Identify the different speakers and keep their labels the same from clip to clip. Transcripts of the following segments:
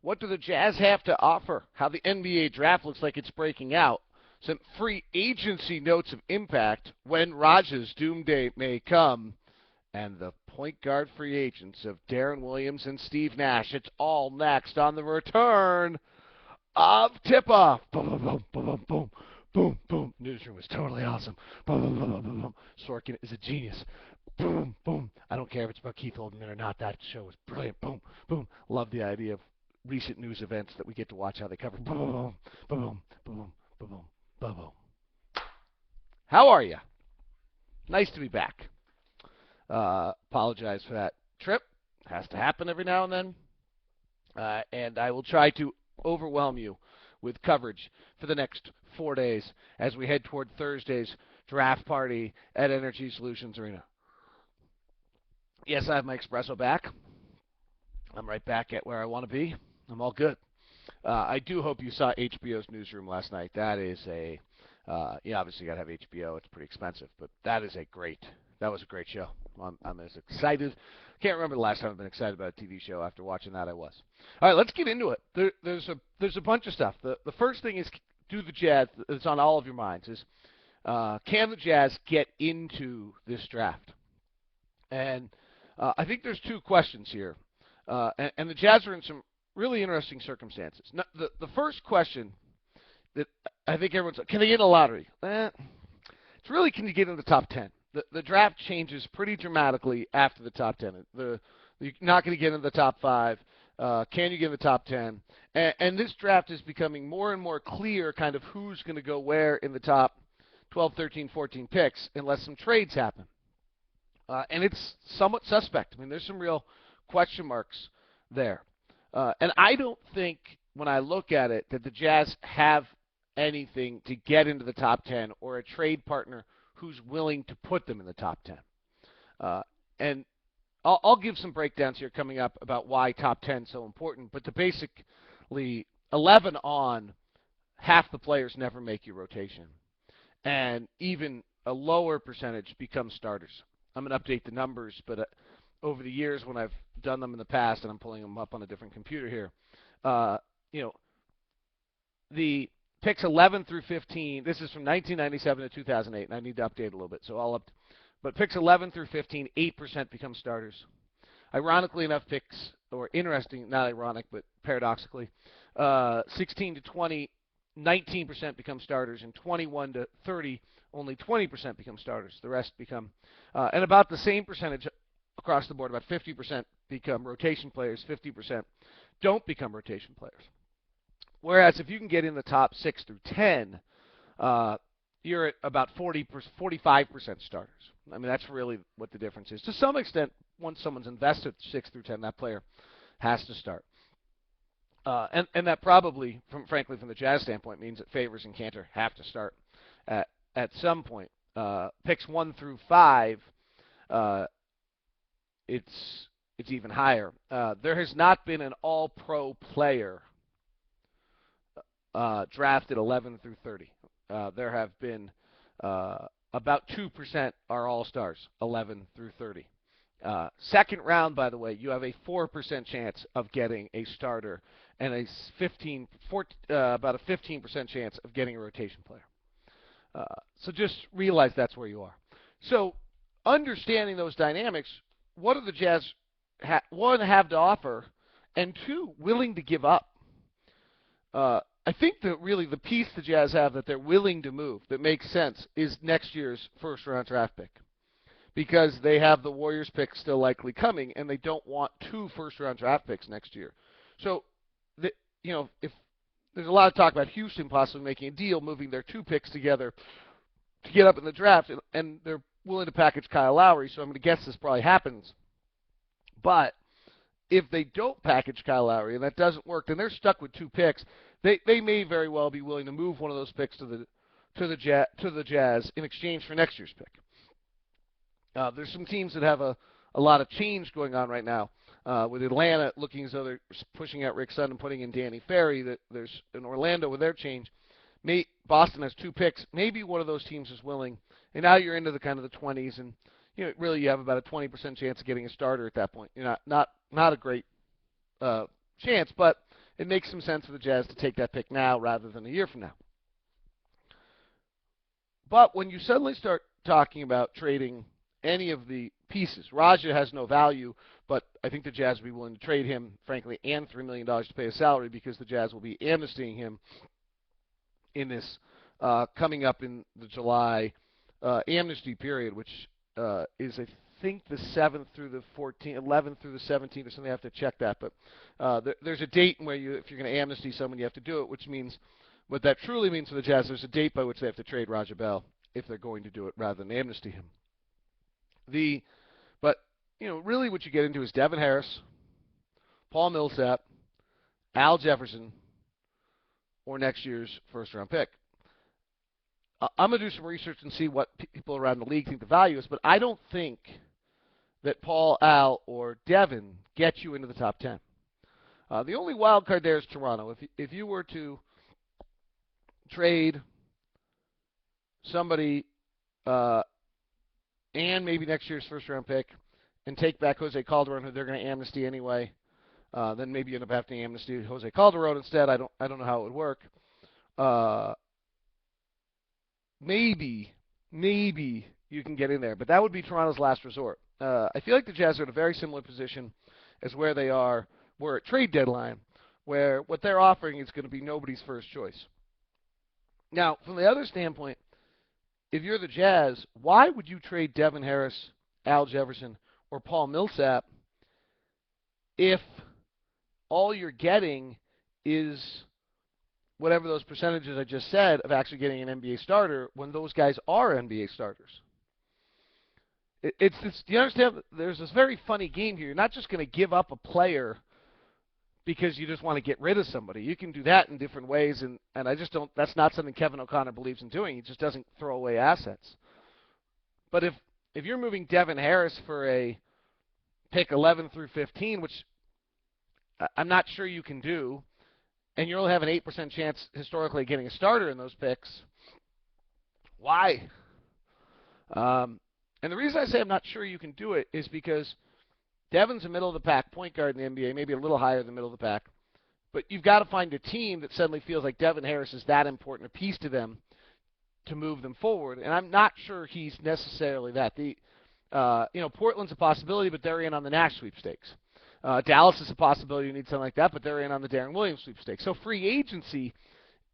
Speaker 1: What do the Jazz have to offer? How the NBA draft looks like it's breaking out. Some free agency notes of impact, when Raj's doomsday may come, and the point guard free agents of Darren Williams and Steve Nash. It's all next on the return of Tip-Off. Boom, boom, boom, boom, boom, boom, boom. Newsroom was totally awesome. Boom, boom, boom, boom, boom. Sorkin is a genius. Boom, boom. I don't care if it's about Keith Olbermann or not. That show was brilliant. Boom, boom. Love the idea of recent news events that we get to watch how they cover. Boom, boom, boom, boom, boom, boom, boom, boom, boom. How are you? Nice to be back. Apologize for that trip. Has to happen every now and then. And I will try to overwhelm you with coverage for the next 4 days as we head toward Thursday's draft party at Energy Solutions Arena. Yes, I have my espresso back. I'm right back at where I want to be. I'm all good. I do hope you saw HBO's Newsroom last night. That is you obviously got to have HBO. It's pretty expensive, but that was a great show. I'm as excited. Can't remember the last time I've been excited about a TV show. After watching that, I was. All right, let's get into it. There's a bunch of stuff. The first thing is, do the Jazz, it's on all of your minds, is can the Jazz get into this draft? And I think there's two questions here. And the Jazz are in some really interesting circumstances. Now, the first question that I think everyone's, can they get in a lottery? It's really, can you get in the top 10? The draft changes pretty dramatically after the top 10. You're not going to get in the top 5. Can you get in the top 10? And this draft is becoming more and more clear kind of who's going to go where in the top 12, 13, 14 picks unless some trades happen. And it's somewhat suspect. I mean, there's some real question marks there. And I don't think, when I look at it, that the Jazz have anything to get into the top 10 or a trade partner who's willing to put them in the top 10. And I'll give some breakdowns here coming up about why top 10 is so important. But to basically 11 on, half the players never make your rotation. And even a lower percentage become starters. I'm going to update the numbers, but over the years when I've done them in the past, and I'm pulling them up on a different computer here, the picks 11 through 15, this is from 1997 to 2008, and I need to update a little bit, but picks 11 through 15, 8% become starters. Ironically enough, picks, or interesting, not ironic, but paradoxically, 16 to 20, 19% become starters, and 21 to 30, only 20% become starters. The rest become, and about the same percentage across the board, about 50% become rotation players, 50% don't become rotation players. Whereas if you can get in the top 6 through 10, you're at about 45% starters. I mean, that's really what the difference is. To some extent, once someone's invested 6 through 10, that player has to start. And that probably, frankly, from the Jazz standpoint, means that Favors and Cantor have to start at some point. Picks 1 through 5, it's even higher. There has not been an all-pro player drafted 11 through 30. There have been about 2% are all-stars, 11 through 30. Second round, by the way, you have a 4% chance of getting a starter and about a 15% chance of getting a rotation player. So just realize that's where you are. So understanding those dynamics, what do the Jazz, one, have to offer, and two, willing to give up? I think that really the piece the Jazz have that they're willing to move, that makes sense, is next year's first-round draft pick. Because they have the Warriors pick still likely coming, and they don't want 2 first-round draft picks next year. So, if there's a lot of talk about Houston possibly making a deal, moving their 2 picks together to get up in the draft, and they're willing to package Kyle Lowry, so I'm going to guess this probably happens. But if they don't package Kyle Lowry and that doesn't work, then they're stuck with 2 picks. They may very well be willing to move one of those picks to the Jazz in exchange for next year's pick. There's some teams that have a lot of change going on right now. With Atlanta looking as though they're pushing out Rick Sutton and putting in Danny Ferry. There's in Orlando with their change. Boston has 2 picks. Maybe one of those teams is willing. And now you're into the kind of the 20s, and really you have about a 20% chance of getting a starter at that point. Not a great chance, but it makes some sense for the Jazz to take that pick now rather than a year from now. But when you suddenly start talking about trading any of the pieces, Raja has no value, but I think the Jazz will be willing to trade him, frankly, and $3 million to pay his salary because the Jazz will be amnestying him in this coming up in the July amnesty period, which is, I think, the 7th through the 14th, 11th through the 17th or something. I have to check that. But there's a date where if you're going to amnesty someone, you have to do it, which means what that truly means for the Jazz, there's a date by which they have to trade Raja Bell if they're going to do it rather than amnesty him. But really what you get into is Devin Harris, Paul Millsap, Al Jefferson, or next year's first-round pick. I'm going to do some research and see what people around the league think the value is, but I don't think that Paul, Al, or Devin get you into the top 10. The only wild card there is Toronto. If you were to trade somebody and maybe next year's first-round pick and take back Jose Calderon, who they're going to amnesty anyway, then maybe you end up having to amnesty Jose Calderon instead. I don't know how it would work. Maybe you can get in there, but that would be Toronto's last resort. I feel like the Jazz are in a very similar position as where they were at trade deadline, where what they're offering is going to be nobody's first choice. Now, from the other standpoint, if you're the Jazz, why would you trade Devin Harris, Al Jefferson, or Paul Millsap if all you're getting is whatever those percentages I just said of actually getting an NBA starter when those guys are NBA starters? It's this, do you understand? There's this very funny game here. You're not just going to give up a player because you just want to get rid of somebody. You can do that in different ways, and I just don't. That's not something Kevin O'Connor believes in doing. He just doesn't throw away assets. But if you're moving Devin Harris for a pick 11 through 15, which I'm not sure you can do, and you only have an 8% chance historically of getting a starter in those picks, why? And the reason I say I'm not sure you can do it is because Devin's a middle-of-the-pack point guard in the NBA, maybe a little higher than middle of the pack. But you've got to find a team that suddenly feels like Devin Harris is that important a piece to them to move them forward. And I'm not sure he's necessarily that. Portland's a possibility, but they're in on the Nash sweepstakes. Dallas is a possibility. You need something like that, but they're in on the Darren Williams sweepstakes. So free agency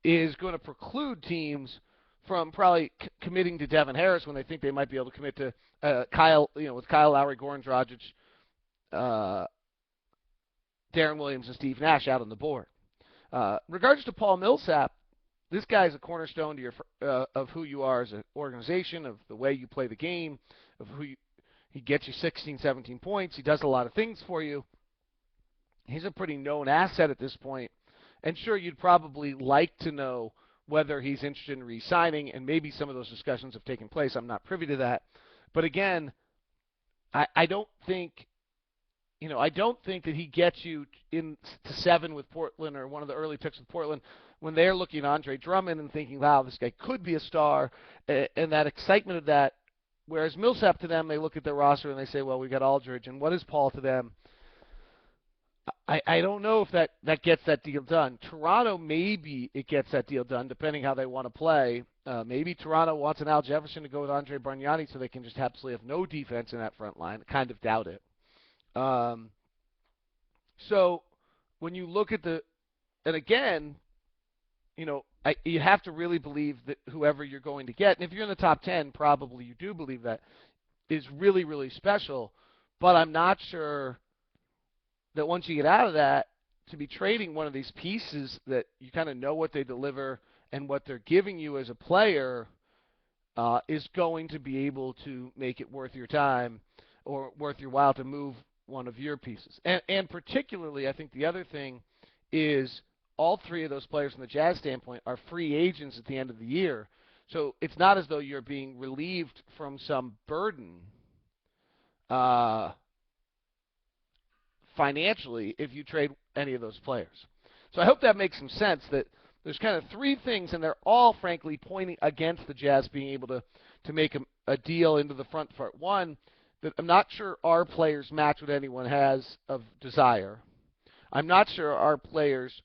Speaker 1: is going to preclude teams from probably committing to Devin Harris when they think they might be able to commit to Kyle, with Kyle Lowry, Goran Dragic, Darren Williams, and Steve Nash out on the board. Regards to Paul Millsap, this guy is a cornerstone to of who you are as an organization, of the way you play the game, of he gets you 16, 17 points. He does a lot of things for you. He's a pretty known asset at this point. And sure, you'd probably like to know whether he's interested in re-signing, and maybe some of those discussions have taken place. I'm not privy to that. But again, I don't think that he gets you in to 7 with Portland or one of the early picks with Portland when they're looking at Andre Drummond and thinking, wow, this guy could be a star, and that excitement of that. Whereas Millsap, to them, they look at their roster and they say, well, we got Aldridge, and what is Paul to them? I don't know if that gets that deal done. Toronto, maybe it gets that deal done, depending how they want to play. Maybe Toronto wants an Al Jefferson to go with Andre Bargnani so they can just absolutely have no defense in that front line. I kind of doubt it. So when you look at and again, you have to really believe that whoever you're going to get, and if you're in the top 10, probably you do believe that, is really, really special. But I'm not sure that once you get out of that, to be trading one of these pieces that you kind of know what they deliver and what they're giving you as a player is going to be able to make it worth your time or worth your while to move one of your pieces. And particularly, I think the other thing is all three of those players from the Jazz standpoint are free agents at the end of the year. So it's not as though you're being relieved from some burden financially if you trade any of those players. So I hope that makes some sense, that there's kind of three things, and they're all, frankly, pointing against the Jazz being able to make a deal into the front part. One, that I'm not sure our players match what anyone has of desire. I'm not sure our players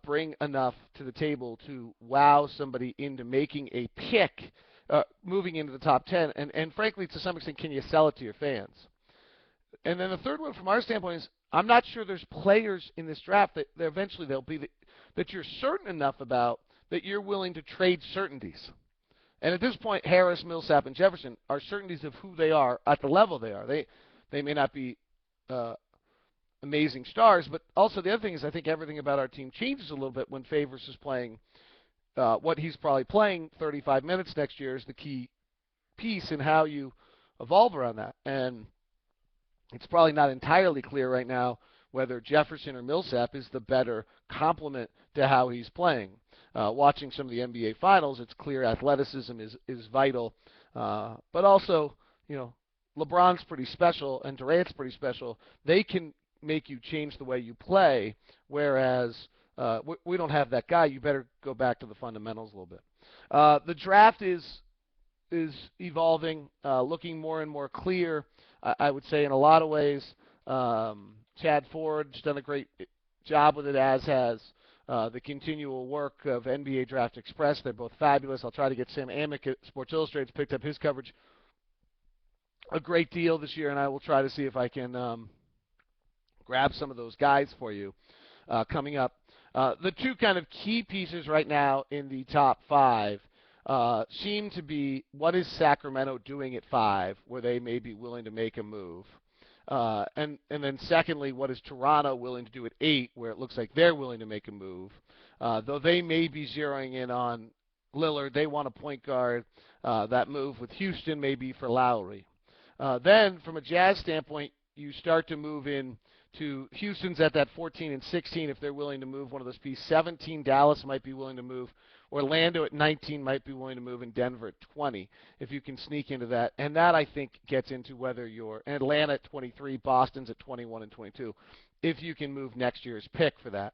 Speaker 1: bring enough to the table to wow somebody into making a pick, moving into the top 10? And frankly, to some extent, can you sell it to your fans? And then the third one from our standpoint is I'm not sure there's players in this draft that eventually they'll be that you're certain enough about that you're willing to trade certainties. And at this point, Harris, Millsap, and Jefferson are certainties of who they are at the level they are. They may not be amazing stars, but also the other thing is I think everything about our team changes a little bit when Favors is playing what he's probably playing 35 minutes next year is the key piece in how you evolve around that. And it's probably not entirely clear right now whether Jefferson or Millsap is the better complement to how he's playing. Watching some of the NBA Finals, it's clear athleticism is vital, but also, LeBron's pretty special and Durant's pretty special. They can make you change the way you play, whereas we don't have that guy. You better go back to the fundamentals a little bit. The draft is evolving, looking more and more clear. I would say in a lot of ways, Chad Ford's done a great job with it, as has the continual work of NBA Draft Express. They're both fabulous. I'll try to get Sam Amick at Sports Illustrated picked up his coverage a great deal this year, and I will try to see if I can grab some of those guys for you coming up. The two kind of key pieces right now in the top 5 seem to be what is Sacramento doing at 5, where they may be willing to make a move, and then secondly, what is Toronto willing to do at 8, where it looks like they're willing to make a move, though they may be zeroing in on Lillard. They want a point guard. That move with Houston may be for Lowry. Then from a Jazz standpoint, you start to move in to Houston's at that 14 and 16 if they're willing to move one of those pieces. 17, Dallas might be willing to move. Orlando at 19 might be willing to move, and Denver at 20 if you can sneak into that. And that, I think, gets into whether you're Atlanta at 23, Boston's at 21 and 22, if you can move next year's pick for that.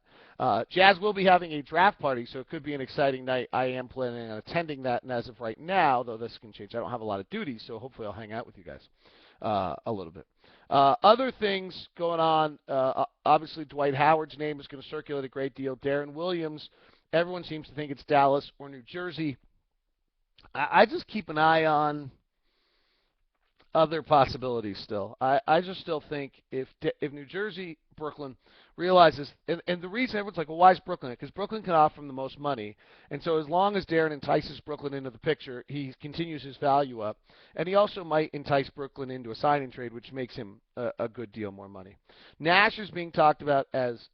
Speaker 1: Jazz will be having a draft party, so it could be an exciting night. I am planning on attending that, and as of right now, though this can change, I don't have a lot of duties, so hopefully I'll hang out with you guys a little bit. Other things going on, obviously Dwight Howard's name is going to circulate a great deal. Darren Williams, everyone seems to think it's Dallas or New Jersey. I just keep an eye on other possibilities still. I just still think if New Jersey, Brooklyn realizes, and the reason everyone's like, well, why is Brooklyn? Because Brooklyn can offer him the most money, and so as long as Darren entices Brooklyn into the picture, he continues his value up, and he also might entice Brooklyn into a signing trade, which makes him a good deal more money. Nash is being talked about as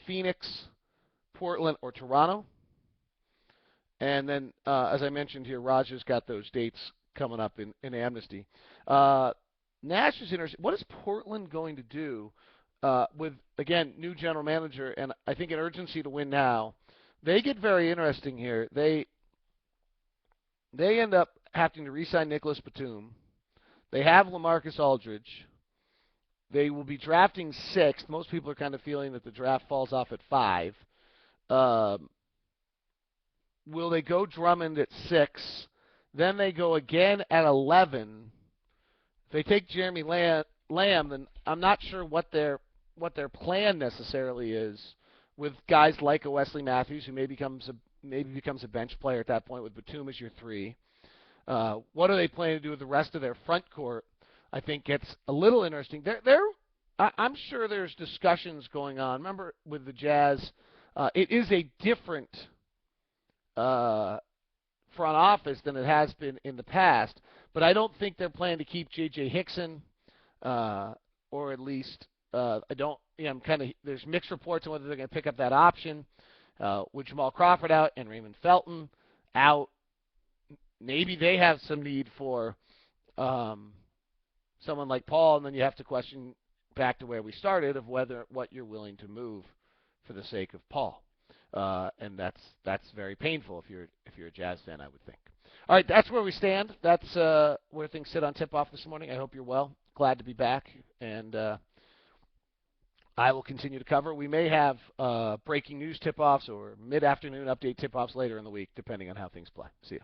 Speaker 1: Phoenix, Portland, or Toronto. And then, as I mentioned here, Roger's got those dates coming up in Amnesty. Nash is interesting. What is Portland going to do with, again, new general manager, and I think an urgency to win now? They get very interesting here. They end up having to re-sign Nicholas Batum. They have LaMarcus Aldridge. They will be drafting 6th. Most people are kind of feeling that the draft falls off at 5. Will they go Drummond at 6? Then they go again at 11. If they take Jeremy Lamb, then I'm not sure what their plan necessarily is with guys like a Wesley Matthews, who maybe becomes a bench player at that point with Batum as your 3. What are they planning to do with the rest of their front court? I think gets a little interesting. I'm sure there's discussions going on. Remember, with the Jazz, it is a different front office than it has been in the past, but I don't think they're planning to keep J.J. Hickson, or at least I don't. I'm kind of, there's mixed reports on whether they're going to pick up that option with Jamal Crawford out and Raymond Felton out. Maybe they have some need for someone like Paul, and then you have to question back to where we started of what you're willing to move for the sake of Paul. And that's very painful if you're a Jazz fan, I would think. All right, that's where we stand. That's where things sit on tip-off this morning. I hope you're well. Glad to be back, and I will continue to cover. We may have breaking news tip-offs or mid-afternoon update tip-offs later in the week, depending on how things play. See ya.